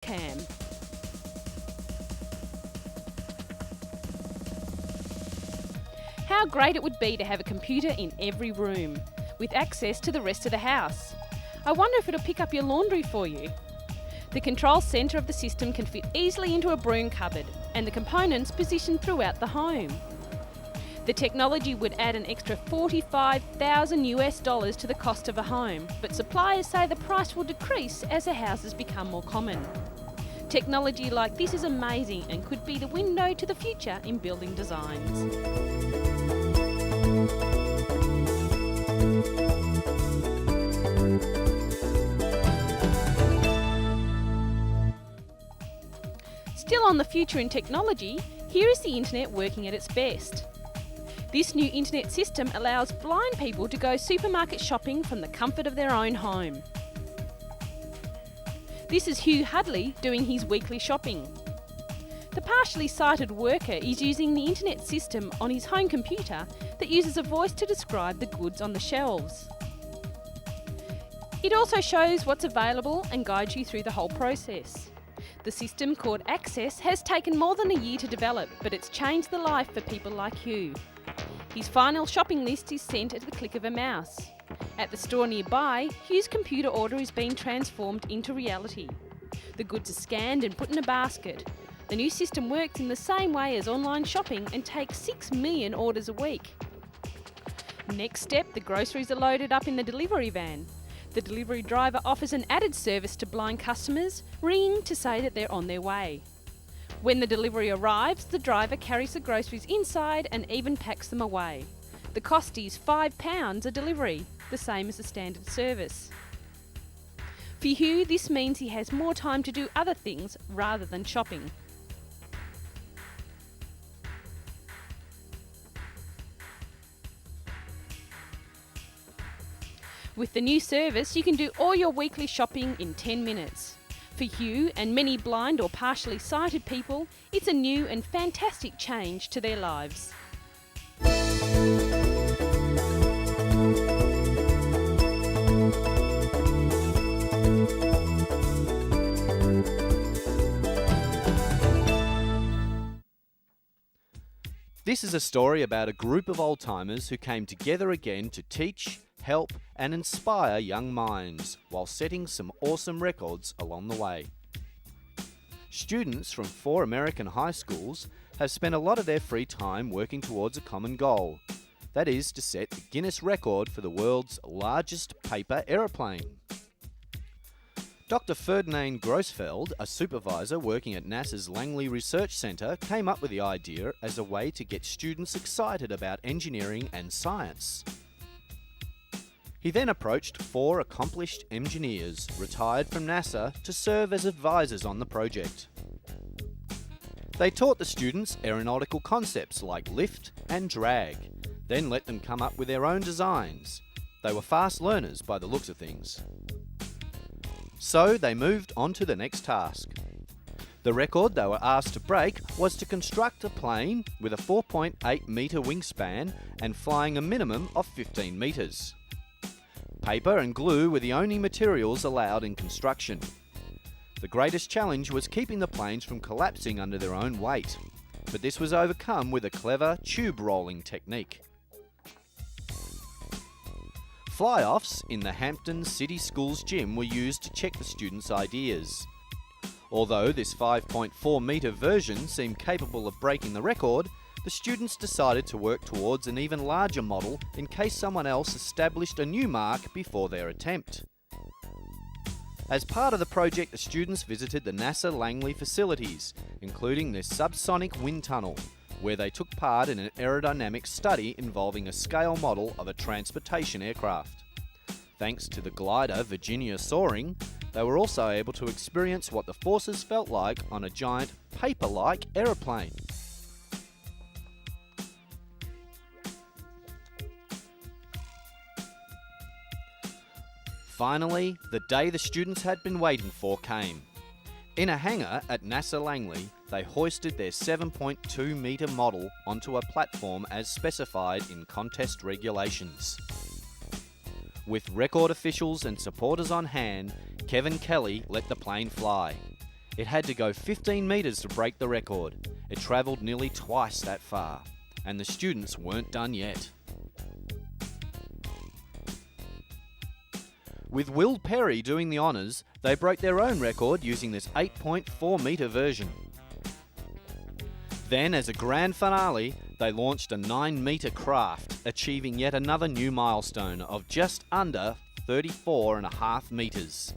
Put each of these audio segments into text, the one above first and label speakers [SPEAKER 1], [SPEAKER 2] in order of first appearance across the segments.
[SPEAKER 1] cam. How great it would be to have a computer in every room, with access to the rest of the house. I wonder if it'll pick up your laundry for you. The control centre of the system can fit easily into a broom cupboard, and the components positioned throughout the home. The technology would add an extra $45,000 to the cost of a home, but suppliers say the price will decrease as the houses become more common. Technology like this is amazing and could be the window to the future in building designs. Still on the future in technology, here is the internet working at its best. This new internet system allows blind people to go supermarket shopping from the comfort of their own home. This is Hugh Hudley doing his weekly shopping. The partially sighted worker is using the internet system on his home computer that uses a voice to describe the goods on the shelves. It also shows what's available and guides you through the whole process. The system, called Access, has taken more than a year to develop, but it's changed the life for people like Hugh. His final shopping list is sent at the click of a mouse. At the store nearby, Hugh's computer order is being transformed into reality. The goods are scanned and put in a basket. The new system works in the same way as online shopping and takes 6 million orders a week. Next step, the groceries are loaded up in the delivery van. The delivery driver offers an added service to blind customers, ringing to say that they're on their way. When the delivery arrives, the driver carries the groceries inside and even packs them away. The cost is £5 a delivery, the same as the standard service. For Hugh, this means he has more time to do other things rather than shopping. With the new service, you can do all your weekly shopping in 10 minutes. For Hugh and many blind or partially sighted people, it's a new and fantastic change to their lives.
[SPEAKER 2] This is a story about a group of old-timers who came together again to teach, help and inspire young minds while setting some awesome records along the way. Students from 4 American high schools have spent a lot of their free time working towards a common goal. That is to set the Guinness record for the world's largest paper aeroplane. Dr. Ferdinand Grossfeld, a supervisor working at NASA's Langley Research Center, came up with the idea as a way to get students excited about engineering and science. He then approached 4 accomplished engineers retired from NASA to serve as advisors on the project. They taught the students aeronautical concepts like lift and drag, then let them come up with their own designs. They were fast learners by the looks of things. So they moved on to the next task. The record they were asked to break was to construct a plane with a 4.8 metre wingspan and flying a minimum of 15 metres. Paper and glue were the only materials allowed in construction. The greatest challenge was keeping the planes from collapsing under their own weight, but this was overcome with a clever tube rolling technique. Fly-offs in the Hampton City Schools gym were used to check the students' ideas. Although this 5.4 metre version seemed capable of breaking the record, the students decided to work towards an even larger model in case someone else established a new mark before their attempt. As part of the project, the students visited the NASA Langley facilities, including their subsonic wind tunnel, where they took part in an aerodynamic study involving a scale model of a transportation aircraft. Thanks to the glider Virginia soaring, they were also able to experience what the forces felt like on a giant paper-like aeroplane. Finally, the day the students had been waiting for came. In a hangar at NASA Langley, they hoisted their 7.2 metre model onto a platform as specified in contest regulations. With record officials and supporters on hand, Kevin Kelly let the plane fly. It had to go 15 metres to break the record. It travelled nearly twice that far, and the students weren't done yet. With Will Perry doing the honours, they broke their own record using this 8.4 metre version. Then, as a grand finale, they launched a 9 metre craft, achieving yet another new milestone of just under 34.5 metres.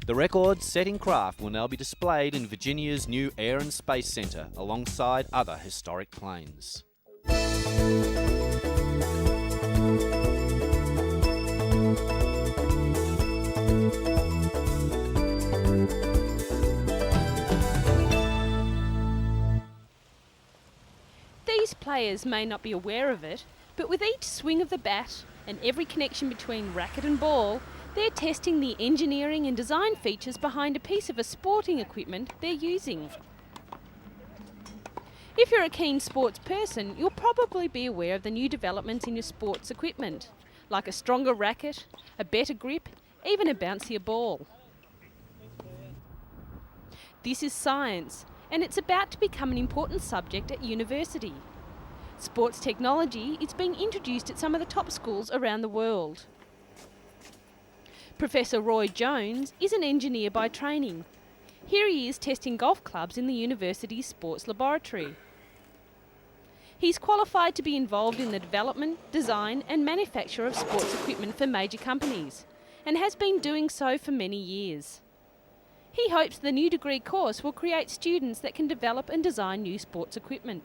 [SPEAKER 2] The record-setting craft will now be displayed in Virginia's new Air and Space Centre alongside other historic planes.
[SPEAKER 1] These players may not be aware of it, but with each swing of the bat and every connection between racket and ball, they're testing the engineering and design features behind a piece of a sporting equipment they're using. If you're a keen sports person, you'll probably be aware of the new developments in your sports equipment, like a stronger racket, a better grip, even a bouncier ball. This is science, and it's about to become an important subject at university. Sports technology is being introduced at some of the top schools around the world. Professor Roy Jones is an engineer by training. Here he is testing golf clubs in the university's sports laboratory. He's qualified to be involved in the development, design and manufacture of sports equipment for major companies, and has been doing so for many years. He hopes the new degree course will create students that can develop and design new sports equipment.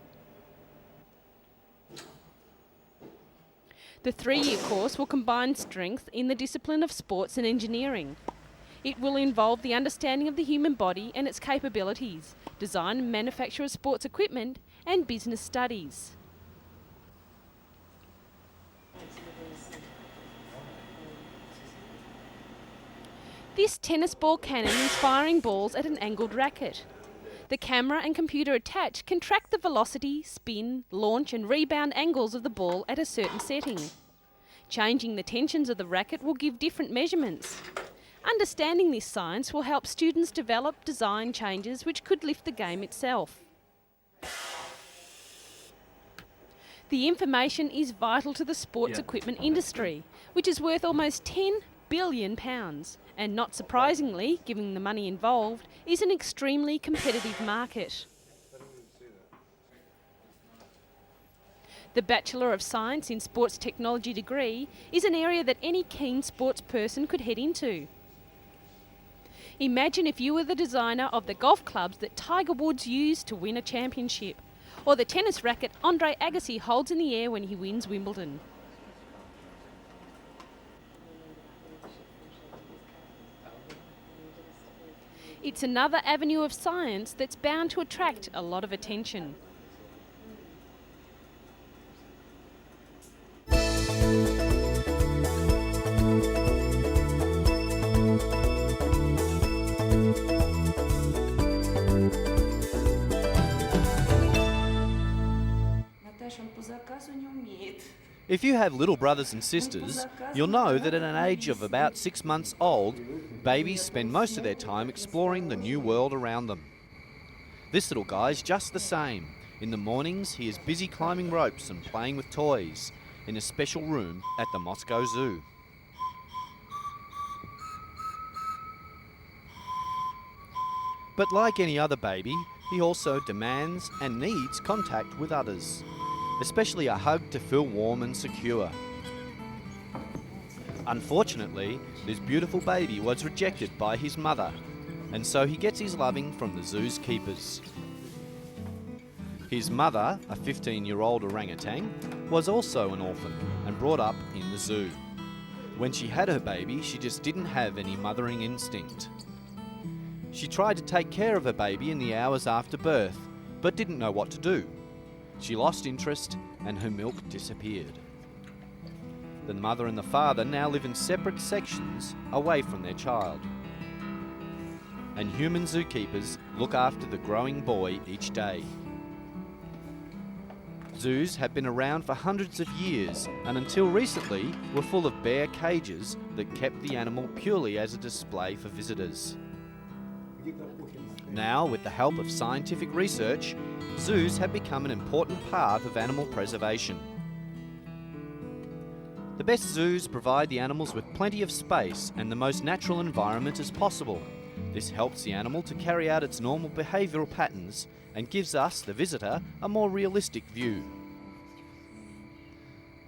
[SPEAKER 1] The 3-year course will combine strength in the discipline of sports and engineering. It will involve the understanding of the human body and its capabilities, design and manufacture of sports equipment, and business studies. This tennis ball cannon is firing balls at an angled racket. The camera and computer attached can track the velocity, spin, launch and rebound angles of the ball at a certain setting. Changing the tensions of the racket will give different measurements. Understanding this science will help students develop design changes which could lift the game itself. The information is vital to the sports equipment industry, which is worth almost £10 billion, and not surprisingly, given the money involved, is an extremely competitive market. The Bachelor of Science in Sports Technology degree is an area that any keen sports person could head into. Imagine if you were the designer of the golf clubs that Tiger Woods used to win a championship, or the tennis racket Andre Agassi holds in the air when he wins Wimbledon. It's another avenue of science that's bound to attract a lot of attention.
[SPEAKER 2] If you have little brothers and sisters, you'll know that at an age of about 6 months old, babies spend most of their time exploring the new world around them. This little guy's just the same. In the mornings, he is busy climbing ropes and playing with toys in a special room at the Moscow Zoo. But like any other baby, he also demands and needs contact with others, especially a hug to feel warm and secure. Unfortunately, this beautiful baby was rejected by his mother, and so he gets his loving from the zoo's keepers. His mother, a 15-year-old orangutan, was also an orphan and brought up in the zoo. When she had her baby, she just didn't have any mothering instinct. She tried to take care of her baby in the hours after birth, but didn't know what to do. She lost interest and her milk disappeared. The mother and the father now live in separate sections away from their child. And human zookeepers look after the growing boy each day. Zoos have been around for hundreds of years and until recently were full of bare cages that kept the animal purely as a display for visitors. Now, with the help of scientific research, zoos have become an important part of animal preservation. The best zoos provide the animals with plenty of space and the most natural environment as possible. This helps the animal to carry out its normal behavioural patterns and gives us, the visitor, a more realistic view.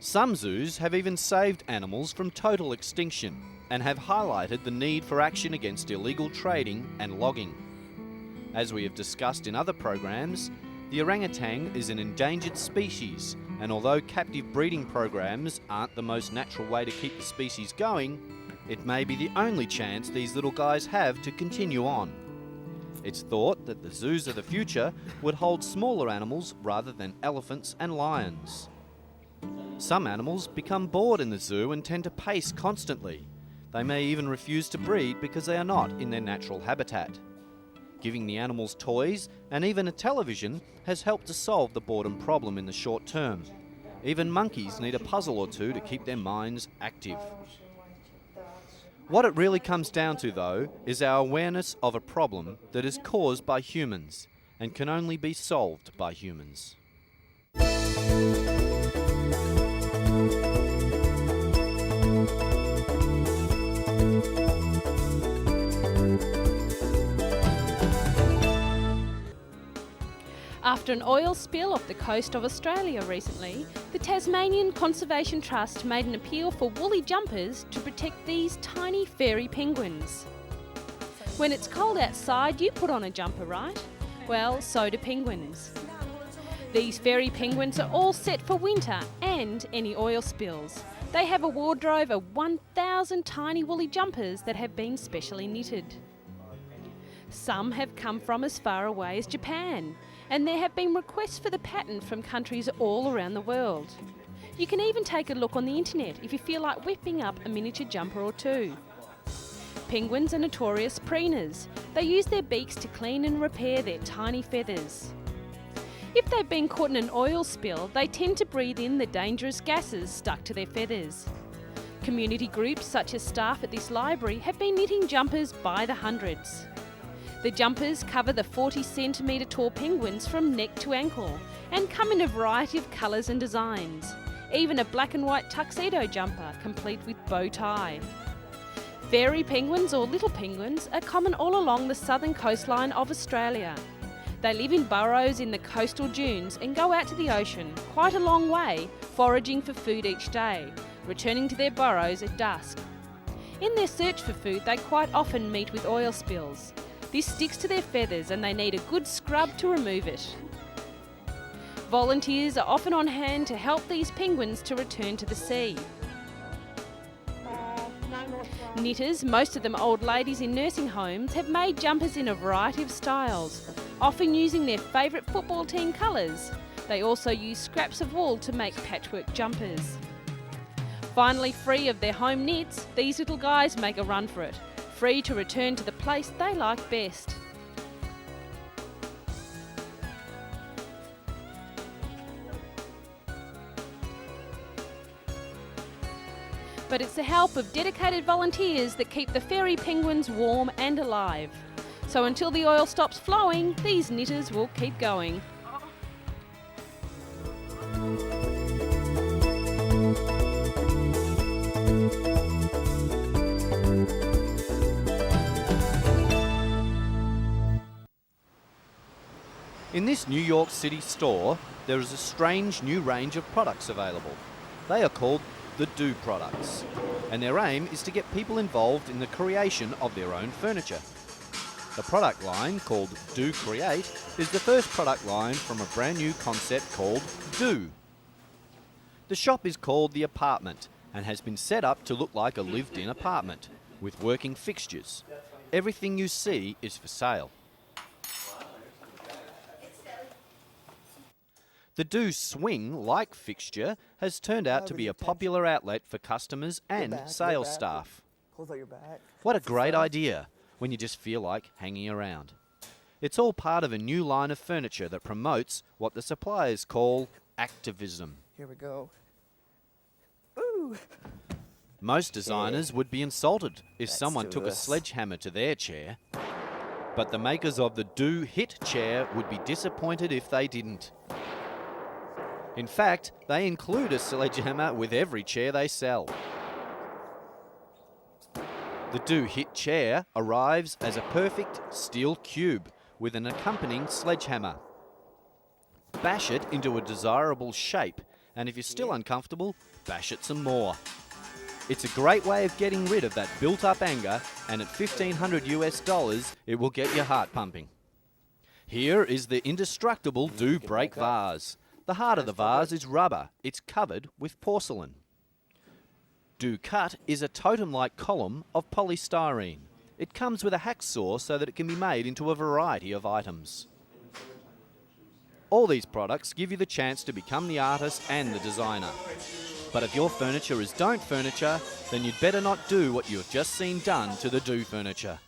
[SPEAKER 2] Some zoos have even saved animals from total extinction and have highlighted the need for action against illegal trading and logging. As we have discussed in other programs, the orangutan is an endangered species, and although captive breeding programs aren't the most natural way to keep the species going, it may be the only chance these little guys have to continue on. It's thought that the zoos of the future would hold smaller animals rather than elephants and lions. Some animals become bored in the zoo and tend to pace constantly. They may even refuse to breed because they are not in their natural habitat. Giving the animals toys and even a television has helped to solve the boredom problem in the short term. Even monkeys need a puzzle or two to keep their minds active. What it really comes down to, though, is our awareness of a problem that is caused by humans and can only be solved by humans.
[SPEAKER 1] After an oil spill off the coast of Australia recently, the Tasmanian Conservation Trust made an appeal for woolly jumpers to protect these tiny fairy penguins. When it's cold outside, you put on a jumper, right? Well, so do penguins. These fairy penguins are all set for winter and any oil spills. They have a wardrobe of 1,000 tiny woolly jumpers that have been specially knitted. Some have come from as far away as Japan, and there have been requests for the pattern from countries all around the world. You can even take a look on the internet if you feel like whipping up a miniature jumper or two. Penguins are notorious preeners. They use their beaks to clean and repair their tiny feathers. If they've been caught in an oil spill, they tend to breathe in the dangerous gases stuck to their feathers. Community groups such as staff at this library have been knitting jumpers by the hundreds. The jumpers cover the 40-centimetre tall penguins from neck to ankle and come in a variety of colours and designs. Even a black and white tuxedo jumper, complete with bow tie. Fairy penguins or little penguins are common all along the southern coastline of Australia. They live in burrows in the coastal dunes and go out to the ocean, quite a long way, foraging for food each day, returning to their burrows at dusk. In their search for food, they quite often meet with oil spills. This sticks to their feathers and they need a good scrub to remove it. Volunteers are often on hand to help these penguins to return to the sea. Knitters, most of them old ladies in nursing homes, have made jumpers in a variety of styles, often using their favourite football team colours. They also use scraps of wool to make patchwork jumpers. Finally free of their home knits, these little guys make a run for it, free to return to the place they like best. But it's the help of dedicated volunteers that keep the fairy penguins warm and alive. So until the oil stops flowing, these knitters will keep going.
[SPEAKER 2] In this New York City store, there is a strange new range of products available. They are called the Do products, and their aim is to get people involved in the creation of their own furniture. The product line, called Do Create, is the first product line from a brand new concept called Do. The shop is called The Apartment and has been set up to look like a lived-in apartment, with working fixtures. Everything you see is for sale. The Do swing-like fixture has turned out to be a popular outlet for customers and sales staff. What a great idea when you just feel like hanging around. It's all part of a new line of furniture that promotes what the suppliers call activism.
[SPEAKER 3] Here we go. Ooh.
[SPEAKER 2] Most designers would be insulted if
[SPEAKER 3] Let's
[SPEAKER 2] someone
[SPEAKER 3] do
[SPEAKER 2] took a
[SPEAKER 3] this.
[SPEAKER 2] sledgehammer to their chair. But the makers of the Do Hit chair would be disappointed if they didn't. In fact, they include a sledgehammer with every chair they sell. The Do Hit chair arrives as a perfect steel cube with an accompanying sledgehammer. Bash it into a desirable shape, and if you're still uncomfortable, bash it some more. It's a great way of getting rid of that built-up anger, and at $1,500 it will get your heart pumping. Here is the indestructible Do Break vase. The heart of the vase is rubber. It's covered with porcelain. Do Cut is a totem-like column of polystyrene. It comes with a hacksaw so that it can be made into a variety of items. All these products give you the chance to become the artist and the designer. But if your furniture is don't furniture, then you'd better not do what you've just seen done to the Do furniture.